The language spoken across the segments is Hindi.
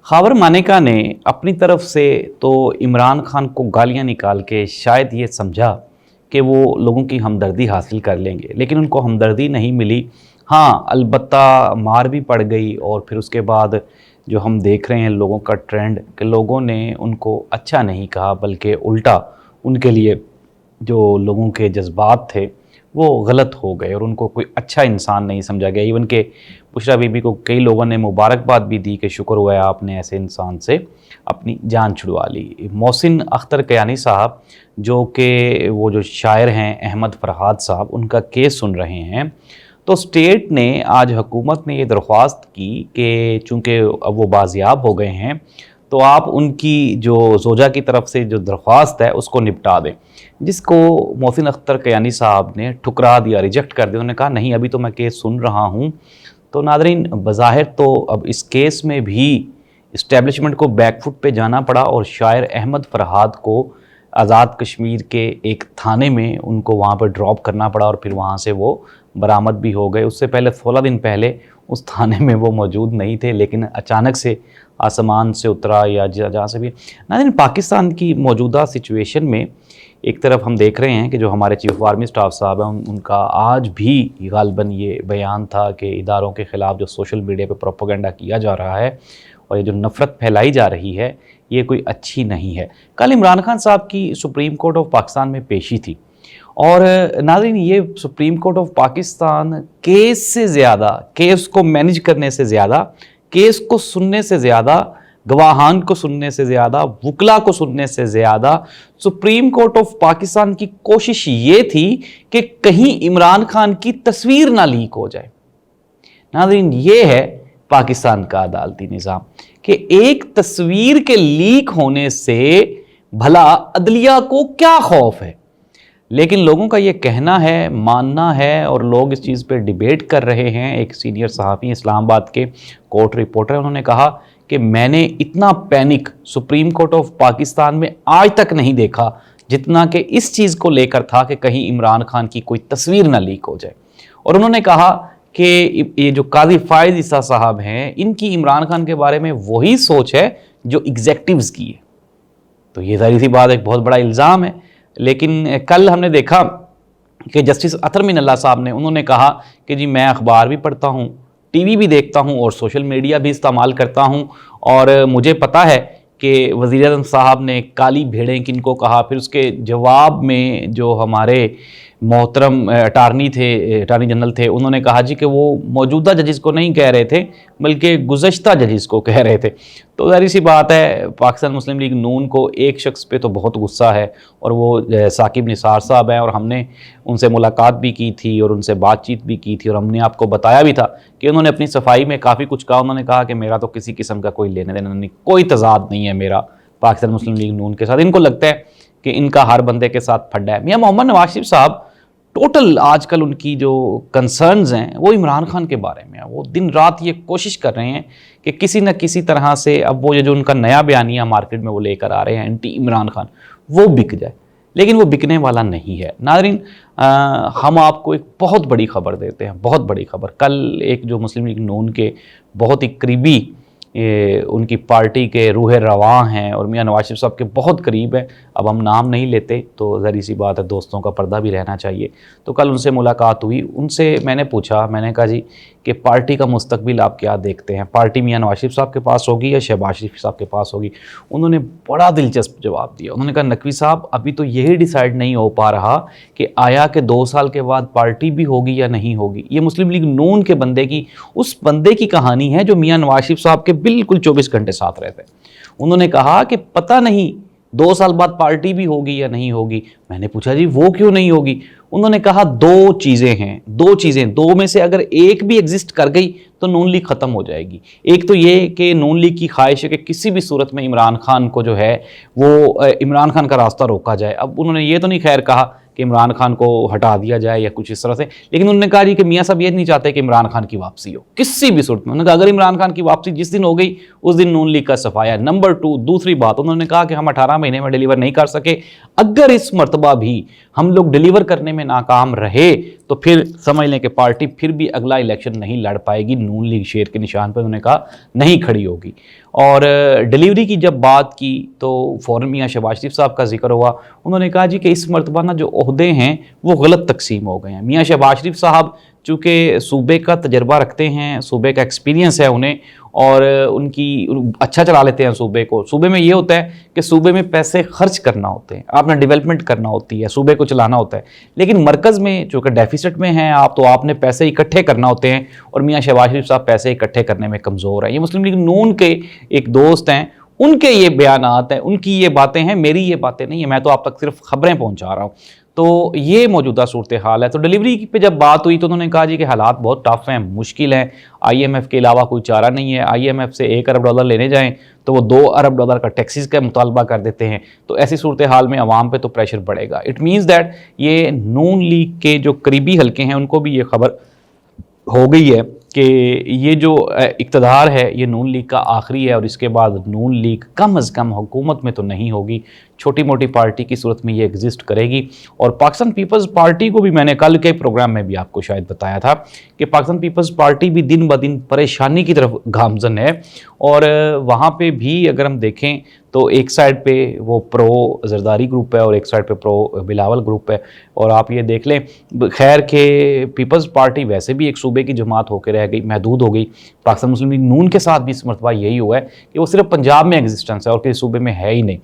खबर मानेका ने अपनी तरफ से तो इमरान खान को गालियां निकाल के शायद ये समझा कि वो लोगों की हमदर्दी हासिल कर लेंगे, लेकिन उनको हमदर्दी नहीं मिली। हाँ, अलबत्ता मार भी पड़ गई और फिर उसके बाद जो हम देख रहे हैं लोगों का ट्रेंड कि लोगों ने उनको अच्छा नहीं कहा, बल्कि उल्टा उनके लिए जो लोगों के जज्बात थे वो गलत हो गए और उनको कोई अच्छा इंसान नहीं समझा गया। इवन के बुशरा बीबी को कई लोगों ने मुबारकबाद भी दी कि शुक्र हुआ है आपने ऐसे इंसान से अपनी जान छुड़वा ली। मोहसिन अख्तर कयानी साहब जो कि वो जो शायर हैं अहमद फरहाद साहब, उनका केस सुन रहे हैं, तो स्टेट ने आज हुकूमत ने ये दरख्वास्त की कि चूँकि अब वो बाजियाब हो गए हैं तो आप उनकी जो ज़ोजा की तरफ से जो दरख्वास्त है उसको निपटा दें, जिसको मोहसिन अख्तर कयानी साहब ने ठुकरा दिया, रिजेक्ट कर दिया। उन्होंने कहा नहीं, अभी तो मैं केस सुन रहा हूँ। तो नादरीन, बज़ाहिर तो अब इस केस में भी इस्टेब्लिशमेंट को बैकफुट पे जाना पड़ा और शायर अहमद फरहाद को आज़ाद कश्मीर के एक थाने में उनको वहाँ पर ड्रॉप करना पड़ा और फिर वहाँ से वो बरामद भी हो गए। उससे पहले 16 दिन पहले उस थाने में वो मौजूद नहीं थे, लेकिन अचानक से आसमान से उतरा या जहाँ से भी। नाज़रीन, पाकिस्तान की मौजूदा सिचुएशन में एक तरफ हम देख रहे हैं कि जो हमारे चीफ ऑफ आर्मी स्टाफ साहब हैं उनका आज भी गालबन ये बयान था कि इदारों के ख़िलाफ़ जो सोशल मीडिया पे प्रोपेगेंडा किया जा रहा है और ये जो नफ़रत फैलाई जा रही है ये कोई अच्छी नहीं है। कल इमरान खान साहब की सुप्रीम कोर्ट ऑफ पाकिस्तान में पेशी थी और नाज़रीन, ये supreme court of Pakistan case से ज़्यादा, केस को मैनेज करने से ज़्यादा, केस को सुनने से ज़्यादा, गवाहान को सुनने से ज़्यादा, वुकला को सुनने से ज़्यादा सुप्रीम कोर्ट ऑफ पाकिस्तान की कोशिश ये थी कि कहीं इमरान खान की तस्वीर ना लीक हो जाए। नाज़रीन, ये है पाकिस्तान का अदालती निज़ाम कि एक तस्वीर के लीक होने से भला अदलिया को क्या खौफ है, लेकिन लोगों का ये कहना है, मानना है और लोग इस चीज़ पे डिबेट कर रहे हैं। एक सीनियर सहाफ़ी इस्लामाबाद के कोर्ट रिपोर्टर, उन्होंने कहा कि मैंने इतना panic supreme court of Pakistan में आज तक नहीं देखा जितना कि इस चीज़ को लेकर था कि कहीं इमरान खान की कोई तस्वीर ना लीक हो जाए। और उन्होंने कहा कि ये जो काजी फायज़ ईसा साहब हैं, इनकी इमरान खान के बारे में वही सोच है जो एग्जेक्टिव्स की है। तो ये ज़ाहिर सी बात एक बहुत बड़ा इल्ज़ाम है। लेकिन कल हमने देखा कि जस्टिस अतर मिनल्ला साहब ने, उन्होंने कहा कि जी मैं अखबार भी पढ़ता हूँ, टीवी भी देखता हूँ और सोशल मीडिया भी इस्तेमाल करता हूँ और मुझे पता है कि वज़ीर-ए-आज़म साहब ने काली भेड़ें किनको कहा। फिर उसके जवाब में जो हमारे मोहतरम अटारनी जनरल थे, उन्होंने कहा जी कि वो मौजूदा जजेस को नहीं कह रहे थे बल्कि गुज़श्ता जजेस को कह रहे थे। तो ज़ाहिर सी बात है पाकिस्तान मुस्लिम लीग नून को एक शख्स पे तो बहुत गुस्सा है और वो साकिब निसार साहब हैं और हमने उनसे मुलाकात भी की थी और उनसे बातचीत भी की थी और हमने आपको बताया भी था कि उन्होंने अपनी सफाई में काफ़ी कुछ कहा। उन्होंने कहा कि मेरा तो किसी किस्म का कोई लेने देना नहीं, कोई तज़ाद नहीं है मेरा पाकिस्तान मुस्लिम लीग नून के साथ। इनको लगता है कि इनका हर बंदे के साथ फड्डा है। मियां मोहम्मद नवाज शरीफ साहब टोटल आजकल उनकी जो कंसर्न्स हैं वो इमरान खान के बारे में है। वो दिन रात ये कोशिश कर रहे हैं कि किसी न किसी तरह से अब वो ये जो उनका नया बयानिया मार्केट में वो लेकर आ रहे हैं एंटी इमरान खान, वो बिक जाए, लेकिन वो बिकने वाला नहीं है। नाज़रीन, हम आपको एक बहुत बड़ी खबर देते हैं, बहुत बड़ी खबर। कल एक जो मुस्लिम लीग नून के बहुत ही करीबी उनकी पार्टी के रूह रवां हैं और मियां नवाज शरीफ साहब के बहुत करीब है, अब हम नाम नहीं लेते तो ज़री सी बात है, दोस्तों का पर्दा भी रहना चाहिए। तो कल उनसे मुलाकात हुई, उनसे मैंने पूछा, मैंने कहा जी कि पार्टी का मुस्तकबिल आप क्या देखते हैं, पार्टी मियां नवाज शरीफ साहब के पास होगी या शहबाज शरीफ साहब के पास होगी। उन्होंने बड़ा दिलचस्प जवाब दिया। उन्होंने कहा नकवी साहब, अभी तो यही डिसाइड नहीं हो पा रहा कि आया कि 2 साल के बाद पार्टी भी होगी या नहीं होगी। ये मुस्लिम लीग नून के बंदे की, उस बंदे की कहानी है जो मियां नवाज शरीफ साहब के बिल्कुल 24 घंटे साथ रहते हैं। उन्होंने कहा कि पता नहीं 2 साल बाद पार्टी भी होगी या नहीं होगी। मैंने पूछा जी वो क्यों नहीं होगी। उन्होंने कहा 2 चीज़ें हैं, 2 चीज़ें, 2 में से अगर एक भी एग्जिस्ट कर गई तो नून लीग ख़त्म हो जाएगी। एक तो ये कि नून लीग की ख्वाहिश है कि किसी भी सूरत में इमरान खान को जो है वो इमरान खान का रास्ता रोका जाए। अब उन्होंने ये तो नहीं खैर कहा कि इमरान खान को हटा दिया जाए या कुछ इस तरह से, लेकिन उन्होंने कहा जी कि मियाँ साहब ये नहीं चाहते कि इमरान खान की वापसी हो किसी भी सूरत में। उन्होंने कहा अगर इमरान खान की वापसी जिस दिन हो गई उस दिन नून लीग का सफाया। नंबर 2, दूसरी बात उन्होंने कहा कि हम 18 महीने में डिलीवर नहीं कर सके, अगर इस मरतबा भी हम लोग डिलीवर करने में नाकाम रहे तो फिर समझ लें कि पार्टी फिर भी अगला इलेक्शन नहीं लड़ पाएगी। नून लीग शेर के निशान पर उन्होंने कहा नहीं खड़ी होगी। और डिलीवरी की जब बात की तो फ़ौरन मियाँ शहबाज शरीफ साहब का जिक्र हुआ। उन्होंने कहा जी कि इस मरतबा ना जो ओहदे हैं वो गलत तकसीम हो गए हैं। मियाँ शहबाज शरीफ साहब चूँकि सूबे का तजर्बा रखते हैं, सूबे का एक्सपीरियंस है उन्हें, और उनकी अच्छा चला लेते हैं सूबे को। सूबे में ये होता है कि सूबे में पैसे खर्च करना होते हैं, आपने डेवलपमेंट करना होती है, सूबे को चलाना होता है। लेकिन मरकज़ में चूँकि डेफिसिट में हैं आप, तो आपने पैसे इकट्ठे करना होते हैं, और मियाँ शहबाज शरीफ साहब पैसे इकट्ठे करने में कमज़ोर हैं। ये मुस्लिम लीग नून के एक दोस्त हैं, उनके ये बयानात हैं, उनकी ये बातें हैं, मेरी ये बातें नहीं है, मैं तो आप तक सिर्फ खबरें पहुँचा रहा हूँ। तो ये मौजूदा सूरत हाल है। तो डिलीवरी पे जब बात हुई तो उन्होंने कहा जी कि हालात बहुत टफ हैं, मुश्किल हैं, IMF के अलावा कोई चारा नहीं है। IMF से $1 अरब लेने जाएं तो वो $2 अरब का टैक्सेस का मुतालबा कर देते हैं। तो ऐसी सूरत हाल में अवाम पे तो प्रेशर बढ़ेगा। इट मीन्स दैट ये नून लीग के जो करीबी हल्के हैं उनको भी ये खबर हो गई है कि ये जो इक़्तिदार है ये नून लीग का आखिरी है, और इसके बाद नून लीग कम अज़ कम हुकूमत में तो नहीं होगी, छोटी मोटी पार्टी की सूरत में ये एग्जिस्ट करेगी। और पाकिस्तान पीपल्स पार्टी को भी मैंने कल के प्रोग्राम में भी आपको शायद बताया था कि पाकिस्तान पीपल्स पार्टी भी दिन ब दिन परेशानी की तरफ गामजन है। और वहाँ पे भी अगर हम देखें तो एक साइड पे वो प्रो जरदारी ग्रुप है और एक साइड पे प्रो बिलावल ग्रुप है। और आप ये देख लें, खैर के पीपल्स पार्टी वैसे भी एक सूबे की जमात होकर रह गई, महदूद हो गई। पाकिस्तान मुस्लिम लीग नून के साथ भी इस मरतबा यही हुआ है कि वो सिर्फ पंजाब में एग्जिस्टेंस है और किसी सूबे में है ही नहीं।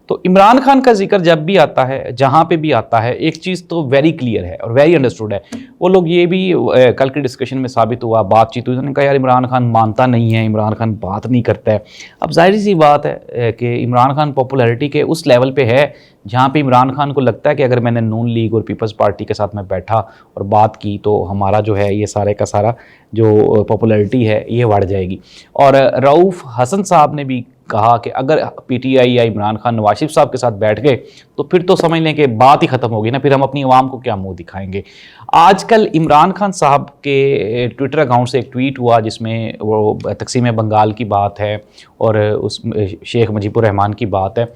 तो इमरान खान का जिक्र जब भी आता है, जहाँ पे भी आता है, एक चीज़ तो वेरी क्लियर है और वेरी अंडरस्टूड है। वो लोग ये भी कल के डिस्कशन में साबित हुआ, बातचीत हुई, उन्होंने कहा यार इमरान खान मानता नहीं है, इमरान खान बात नहीं करता है। अब जाहिर सी बात है कि इमरान खान पॉपुलैरिटी के उस लेवल पे है जहाँ पे इमरान खान को लगता है कि अगर मैंने नून लीग और पीपल्स पार्टी के साथ में बैठा और बात की तो हमारा जो है ये सारे का सारा जो पॉपुलैरिटी है ये बढ़ जाएगी। और रऊफ़ हसन साहब ने भी कहा कि अगर PTI या इमरान खान नवाज शरीफ साहब के साथ बैठ गए तो फिर तो समझ लें कि बात ही ख़त्म होगी ना, फिर हम अपनी आवाम को क्या मुंह दिखाएंगे। आजकल इमरान खान साहब के ट्विटर अकाउंट से एक ट्वीट हुआ जिसमें वो तकसीम बंगाल की बात है और उस शेख मुजीबुर रहमान की बात है,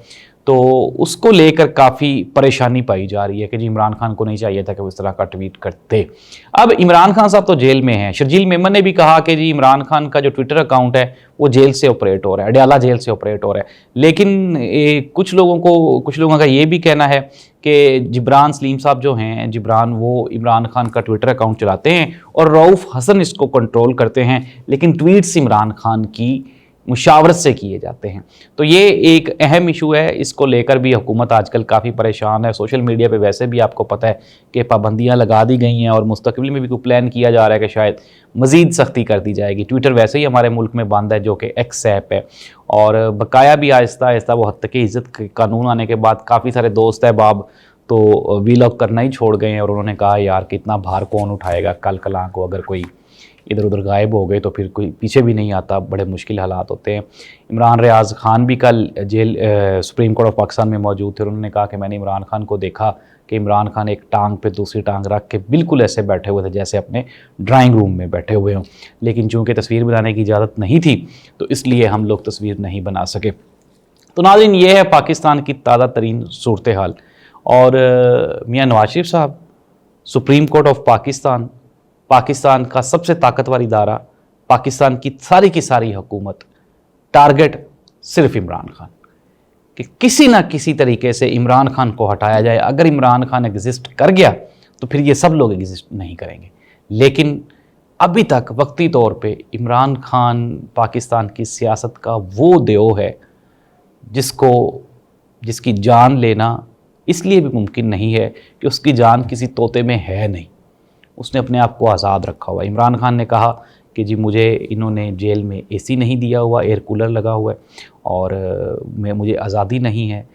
तो उसको लेकर काफ़ी परेशानी पाई जा रही है कि जी इमरान खान को नहीं चाहिए था कि वो इस तरह का ट्वीट करते। अब इमरान खान साहब तो जेल में हैं। शर्जील मेमन ने भी कहा कि जी इमरान खान का जो ट्विटर अकाउंट है वो जेल से ऑपरेट हो रहा है, अडयाला जेल से ऑपरेट हो रहा है। लेकिन कुछ लोगों का ये भी कहना है कि जिब्रान सलीम साहब जो हैं, जिब्रान वो इमरान खान का ट्विटर अकाउंट चलाते हैं और रऊफ़ हसन इसको कंट्रोल करते हैं, लेकिन ट्वीट्स इमरान खान की मुशावरत से किए जाते हैं। तो ये एक अहम इशू है, इसको लेकर भी हुकूमत आजकल काफ़ी परेशान है। सोशल मीडिया पे वैसे भी आपको पता है कि पाबंदियां लगा दी गई हैं और मुस्तकबिल में भी कोई प्लान किया जा रहा है कि शायद मज़ीद सख्ती कर दी जाएगी। ट्विटर वैसे ही हमारे मुल्क में बंद है जो कि एक्स ऐप है, और बकाया भी आहिस्ता आहिस्ता वो हद तक इज़्ज़त कानून आने के बाद काफ़ी सारे दोस्त अहबाब तो वीलॉग करना ही छोड़ गए हैं और उन्होंने कहा यार कि इतना भार कौन उठाएगा, कल कलां को अगर कोई इधर उधर गायब हो गए तो फिर कोई पीछे भी नहीं आता, बड़े मुश्किल हालात होते हैं। इमरान रियाज खान भी कल जेल सुप्रीम कोर्ट ऑफ पाकिस्तान में मौजूद थे। उन्होंने कहा कि मैंने इमरान खान को देखा कि इमरान खान एक टांग पे दूसरी टांग रख के बिल्कुल ऐसे बैठे हुए थे जैसे अपने ड्राइंग रूम में बैठे हुए हों, लेकिन चूँकि तस्वीर बनाने की इजाज़त नहीं थी तो इसलिए हम लोग तस्वीर नहीं बना सके। तो नाज़रीन, ये है पाकिस्तान की ताज़ा तरीन सूरत हाल। और मियाँ नवाज शरीफ साहब, supreme court of Pakistan, Pakistan का सबसे ताकतवर इदारा, पाकिस्तान की सारी हुकूमत, टारगेट सिर्फ इमरान खान, कि किसी ना किसी तरीके से इमरान खान को हटाया जाए। अगर इमरान खान एग्जिस्ट कर गया तो फिर ये सब लोग एग्जिस्ट नहीं करेंगे। लेकिन अभी तक वक्ती तौर पे इमरान खान पाकिस्तान की सियासत का वो देव है जिसकी जान लेना इसलिए भी मुमकिन नहीं है कि उसकी जान किसी तोते में है नहीं, उसने अपने आप को आज़ाद रखा हुआ है। इमरान खान ने कहा कि जी मुझे इन्होंने जेल में AC नहीं दिया हुआ, एयर कूलर लगा हुआ है और मुझे आज़ादी नहीं है,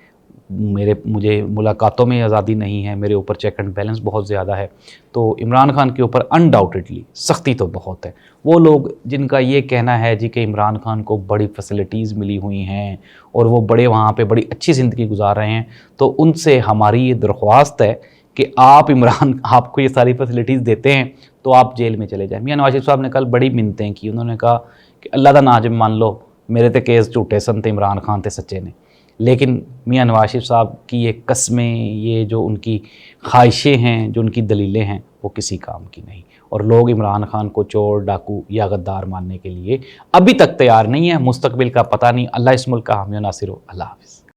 मुझे मुलाकातों में आज़ादी नहीं है, मेरे ऊपर चेक एंड बैलेंस बहुत ज़्यादा है। तो इमरान खान के ऊपर अनडाउटेडली सख्ती तो बहुत है। वो लोग जिनका ये कहना है जी कि इमरान खान को बड़ी फैसिलिटीज़ मिली हुई हैं और वो वहाँ पे बड़ी अच्छी ज़िंदगी गुजार रहे हैं, तो उनसे हमारी ये दरख्वास्त है कि आपको ये सारी फैसिलिटीज़ देते हैं तो आप जेल में चले जाएं। मियाँ नवाज शरीफ साहब ने कल बड़ी मिन्नतें की। उन्होंने कहा कि अल्लाह दा नाज़िम मान लो, मेरे ते केस झूठे सन ते इमरान खान ते सच्चे ने, लेकिन मियां नवाज शरीफ साहब की ये कस्में, ये जो उनकी ख्वाहिशें हैं, जो उनकी दलीलें हैं, वो किसी काम की नहीं। और लोग इमरान खान को चोर, डाकू या गद्दार मानने के लिए अभी तक तैयार नहीं है। मुस्तकबिल का पता नहीं। अल्लाह इस मुल्क का हामी और नासिर हो। अल्लाह हाफ़िज़।